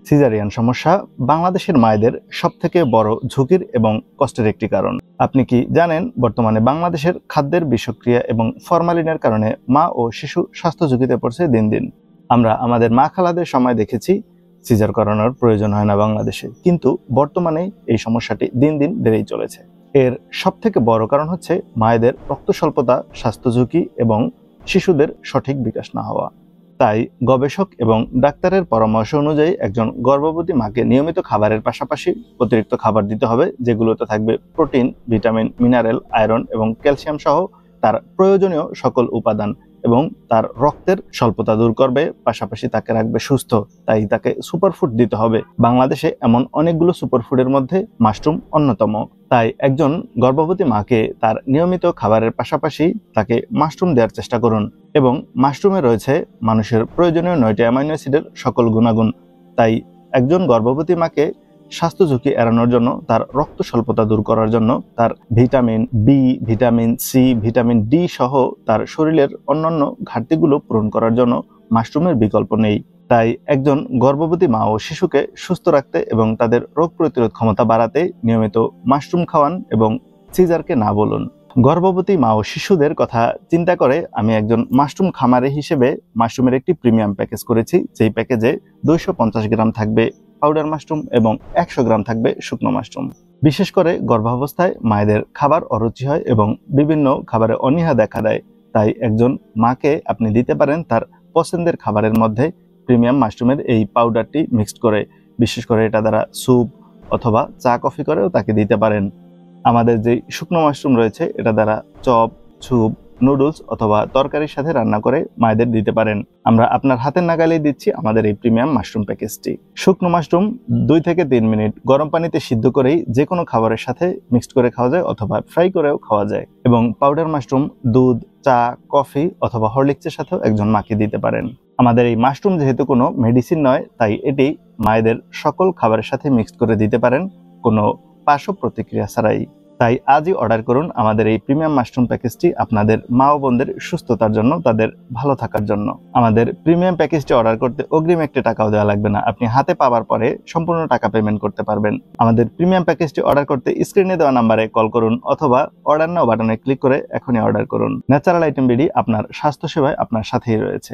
Caesarean সমস্যা বাংলাদেশের মায়েদের সবথেকে বড় ঝুঁকির এবং কষ্টের একটি কারণ। আপনি কি জানেন বর্তমানে বাংলাদেশের খাদ্যের বিষক্রিয়া এবং ফরমালিনের কারণে মা ও শিশু স্বাস্থ্য ঝুঁকিতে পড়ছে দিন দিন। আমরা আমাদের মা খালাদের সময় দেখেছি সিজার করানোর প্রয়োজন হয় না বাংলাদেশে, কিন্তু বর্তমানে এই সমস্যাটি দিন দিন বেড়েই চলেছে। এর সবথেকে বড় কারণ হচ্ছে মায়েদের রক্ত স্বল্পতা, স্বাস্থ্য ঝুঁকি এবং শিশুদের সঠিক বিকাশ না হওয়া। তাই গবেষক এবং ডাক্তারের পরামর্শ অনুযায়ী একজন গর্ভবতী মাকে নিয়মিত খাবারের পাশাপাশি অতিরিক্ত খাবার দিতে হবে, যেগুলোতে থাকবে প্রোটিন, ভিটামিন, মিনারেল, আয়রন এবং ক্যালসিয়াম সহ তার প্রয়োজনীয় সকল উপাদান, এবং তার রক্তের স্বল্পতা দূর করবে, পাশাপাশি তাকে রাখবে সুস্থ। তাই তাকে সুপারফুড দিতে হবে। বাংলাদেশে এমন অনেকগুলো সুপারফুডের মধ্যে মাশরুম অন্যতম। তাই একজন গর্ভবতী মাকে তার নিয়মিত খাবারের পাশাপাশি তাকে মাশরুম দেওয়ার চেষ্টা করুন। এবং মাশরুমে রয়েছে মানুষের প্রয়োজনীয় 9টি অ্যামাইনো অ্যাসিডের সকল গুণাগুণ। তাই একজন গর্ভবতী মাকে স্বাস্থ্য ঝুঁকি এড়ানোর জন্য, তার রক্ত স্বল্পতা দূর করার জন্য, তার vitamin B, vitamin C, vitamin D সহ তার শরীরের অন্যান্য ঘাটতিগুলো পূরণ করার জন্য মাশরুমের বিকল্প নেই। তাই একজন গর্ভবতী মা ও শিশুকে সুস্থ রাখতে এবং তাদের রোগ প্রতিরোধ ক্ষমতা বাড়াতে নিয়মিত মাশরুম খাওয়ান এবং সিজারকে না বলুন। গর্ভবতী মা ও শিশুদের কথা চিন্তা করে আমি একজন মাশরুম খামারি হিসেবে মাশরুমের একটি প্রিমিয়াম প্যাকেজ করেছি, যেই প্যাকেজে 250 গ্রাম থাকবে পাউডার মাশরুম এবং 100 গ্রাম থাকবে শুকনো মাশরুম। বিশেষ করে গর্ভাবস্থায় মায়েদের খাবার অরুচি হয় এবং বিভিন্ন খাবারে অনীহা দেখা দেয়। তাই একজন মাকে আপনি দিতে পারেন তার পছন্দের খাবারের মধ্যে প্রিমিয়াম মাশরুমের এই পাউডারটি মিক্সড করে। বিশেষ করে এটা দ্বারা স্যুপ অথবা চা কফি করেও তাকে দিতে পারেন। আমাদের যে শুকনো মাশরুম রয়েছে এটা দ্বারা চপ, স্যুপ, নুডলস অথবা তরকারির সাথে রান্না করে মায়েদের দিতে পারেন। আমরা আপনার হাতের নাগালেই দিচ্ছি আমাদের এই প্রিমিয়াম মাশরুম প্যাকেজটি। শুকনো মাশরুম 2 থেকে 3 মিনিট গরম পানিতে সিদ্ধ করেই যে কোনো খাবারের সাথে মিক্সড করে খাওয়া যায় অথবা ফ্রাই করেও খাওয়া যায়। এবং পাউডার মাশরুম দুধ, চা, কফি অথবা হরলিক্সের সাথেও একজন মাকে দিতে পারেন। আমাদের এই মাশরুম যেহেতু কোনো মেডিসিন নয়, তাই এটি মায়েদের সকল খাবারের সাথে মিক্সড করে দিতে পারেন কোনো পার্শ্ব প্রতিক্রিয়া ছাড়াই। তাই আজই অর্ডার করুন আমাদের এই প্রিমিয়াম মাশরুম প্যাকেজটি আপনাদের মা ও বোনদের সুস্থতার জন্য, তাদের ভালো থাকার জন্য। আমাদের প্রিমিয়াম প্যাকেজটি অর্ডার করতে অগ্রিম একটি টাকাও দেওয়া লাগবে না। আপনি হাতে পাওয়ার পরে সম্পূর্ণ টাকা পেমেন্ট করতে পারবেন। আমাদের প্রিমিয়াম প্যাকেজটি অর্ডার করতে স্ক্রিনে দেওয়া নাম্বারে কল করুন অথবা অর্ডার নাও বাটনে ক্লিক করে এখনই অর্ডার করুন। ন্যাচারাল আইটেম বিডি আপনার স্বাস্থ্য সেবায় আপনার সাথেই রয়েছে।